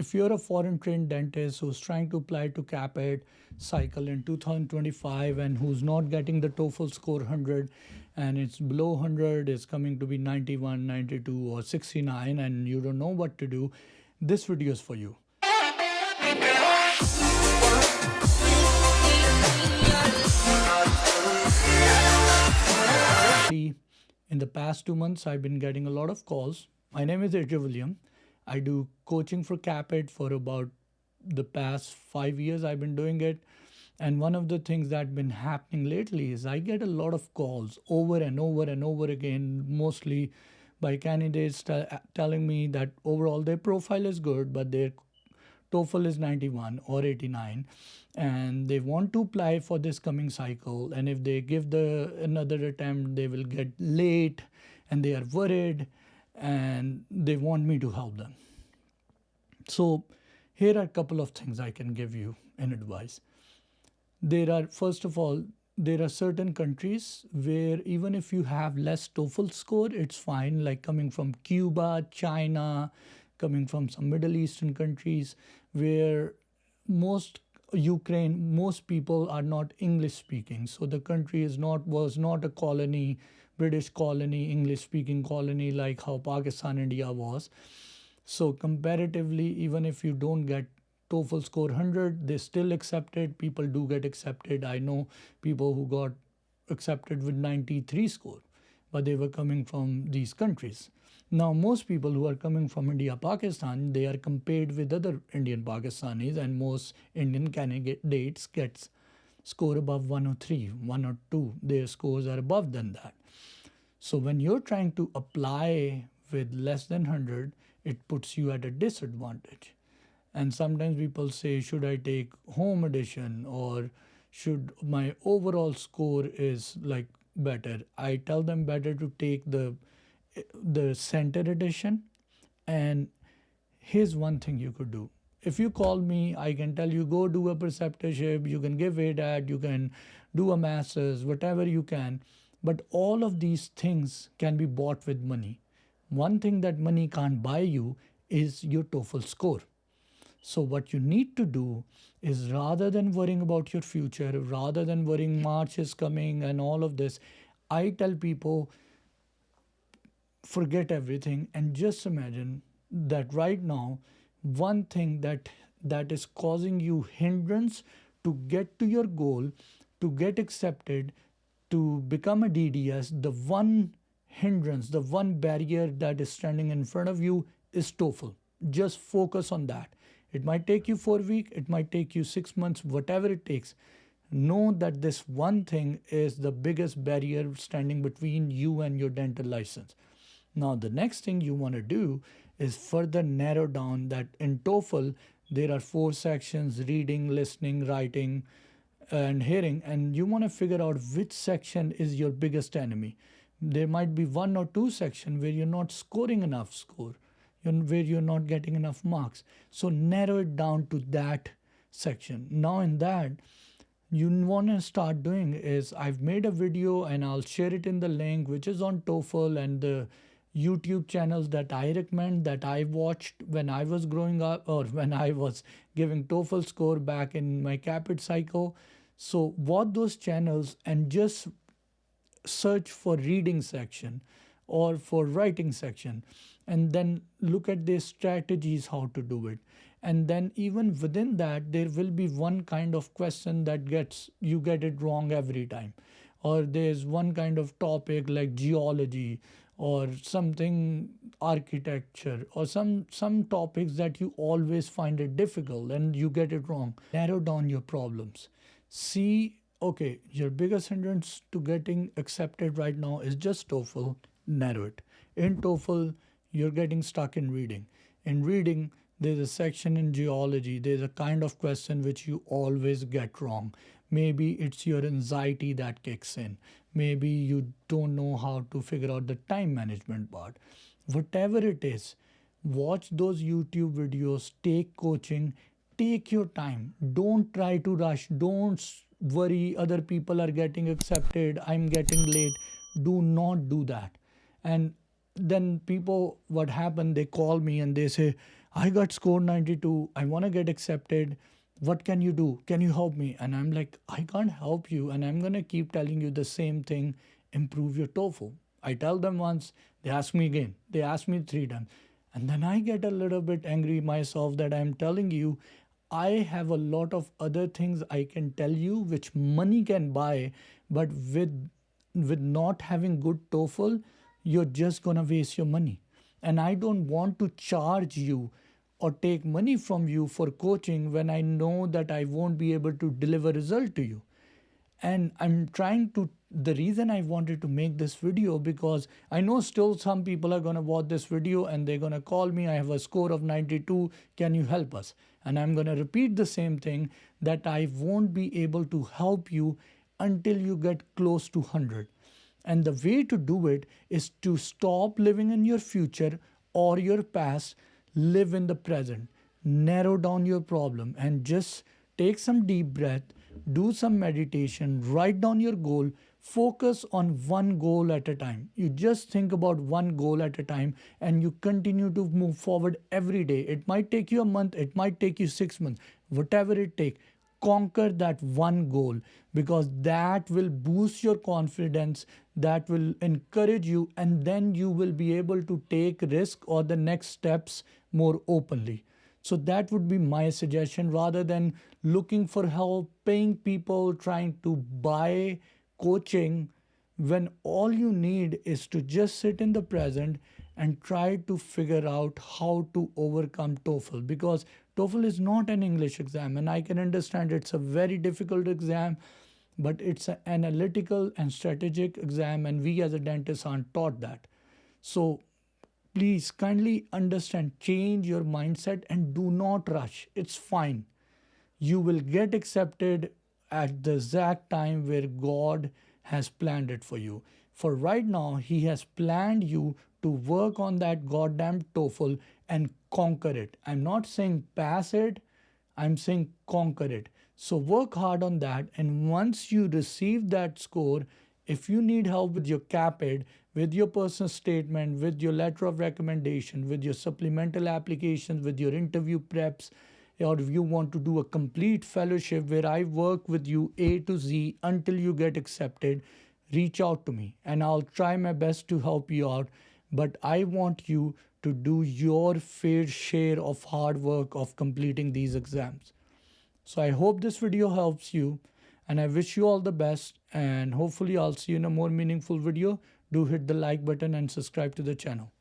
if you're a foreign trained dentist who's trying to apply to CAAPID cycle in 2025 and who's not getting the TOEFL score 100 and it's below 100, it's coming to be 91, 92, or 69, and you don't know what to do, this video is for you. In the past 2 months, I've been getting a lot of calls. My name is Adriel William. I do coaching for CAAPID for about the past 5 years. I've been doing it. And one of the things that's been happening lately is I get a lot of calls over and over and over again, mostly by candidates telling me that overall their profile is good, but their TOEFL is 91 or 89, and they want to apply for this coming cycle. And if they give another attempt, they will get late, and they are worried, and they want me to help them. So here are a couple of things I can give you in advice. First of all, there are certain countries where even if you have less TOEFL score, it's fine, like coming from Cuba, China, coming from some Middle Eastern countries where most people are not English speaking. So the country was not a colony, British colony, English speaking colony like how Pakistan, India was. So comparatively, even if you don't get TOEFL score 100, they still accepted. People do get accepted. I know people who got accepted with 93 score, but they were coming from these countries. Now, most people who are coming from India, Pakistan, they are compared with other Indian Pakistanis, and most Indian candidates get score above 103, 102. Their scores are above than that. So when you're trying to apply with less than 100, it puts you at a disadvantage. And sometimes people say, should I take home edition, or should my overall score is like better? I tell them better to take the center edition. And here's one thing you could do. If you call me, I can tell you, go do a preceptorship, you can give ADAT, you can do a master's, whatever you can. But all of these things can be bought with money. One thing that money can't buy you is your TOEFL score. So what you need to do is, rather than worrying about your future, rather than worrying March is coming and all of this, I tell people, forget everything and just imagine that right now, one thing that is causing you hindrance to get to your goal, to get accepted, to become a DDS, the one hindrance, the one barrier that is standing in front of you is TOEFL. Just focus on that. It might take you 4 weeks, it might take you 6 months, whatever it takes. Know that this one thing is the biggest barrier standing between you and your dental license. Now, the next thing you want to do is further narrow down that in TOEFL, there are 4 sections: reading, listening, writing, and hearing. And you want to figure out which section is your biggest enemy. There might be 1 or 2 sections where you're not scoring enough score, where you're not getting enough marks. So narrow it down to that section. Now in that, you want to start doing is, I've made a video and I'll share it in the link, which is on TOEFL and the YouTube channels that I recommend, that I watched when I was growing up, or when I was giving TOEFL score back in my CAAPID cycle. So watch those channels and just search for reading section or for writing section, and then look at their strategies, how to do it. And then even within that, there will be one kind of question that you get it wrong every time. Or there's one kind of topic like geology or something, architecture, or some topics that you always find it difficult and you get it wrong. Narrow down your problems. See, okay, your biggest hindrance to getting accepted right now is just TOEFL. Narrow it. In TOEFL, you're getting stuck in reading. In reading, there's a section in geology. There's a kind of question which you always get wrong. Maybe it's your anxiety that kicks in. Maybe you don't know how to figure out the time management part. Whatever it is, watch those YouTube videos, take coaching, take your time. Don't try to rush. Don't worry other people are getting accepted, I'm getting late. Do not do that. And then people, what happened, they call me and they say, I got scored 92. I want to get accepted. What can you do? Can you help me? And I'm like, I can't help you. And I'm going to keep telling you the same thing. Improve your TOEFL. I tell them once, they ask me again. They ask me three times. And then I get a little bit angry myself that I'm telling you, I have a lot of other things I can tell you which money can buy, but with not having good TOEFL, you're just gonna waste your money. And I don't want to charge you or take money from you for coaching when I know that I won't be able to deliver result to you. And I'm trying to, the reason I wanted to make this video, because I know still some people are going to watch this video and they're going to call me, I have a score of 92, can you help us? And I'm going to repeat the same thing, that I won't be able to help you until you get close to 100. And the way to do it is to stop living in your future or your past, live in the present, narrow down your problem, and just take some deep breath, do some meditation, write down your goal, focus on one goal at a time. You just think about one goal at a time and you continue to move forward every day. It might take you a month, it might take you 6 months, whatever it takes. Conquer that one goal, because that will boost your confidence, that will encourage you, and then you will be able to take risk or the next steps more openly. So that would be my suggestion, rather than looking for help, paying people, trying to buy coaching, when all you need is to just sit in the present and try to figure out how to overcome TOEFL, because TOEFL is not an English exam, and I can understand it's a very difficult exam, but it's an analytical and strategic exam, and we as a dentist aren't taught that. So please kindly understand, change your mindset and do not rush. It's fine. You will get accepted at the exact time where God has planned it for you. For right now, He has planned you to work on that goddamn TOEFL and conquer it. I'm not saying pass it, I'm saying conquer it. So work hard on that. And once you receive that score, if you need help with your CAAPID, with your personal statement, with your letter of recommendation, with your supplemental applications, with your interview preps, or if you want to do a complete fellowship where I work with you A to Z until you get accepted, reach out to me and I'll try my best to help you out. But I want you to do your fair share of hard work of completing these exams. So I hope this video helps you and I wish you all the best, and hopefully I'll see you in a more meaningful video. Do hit the like button and subscribe to the channel.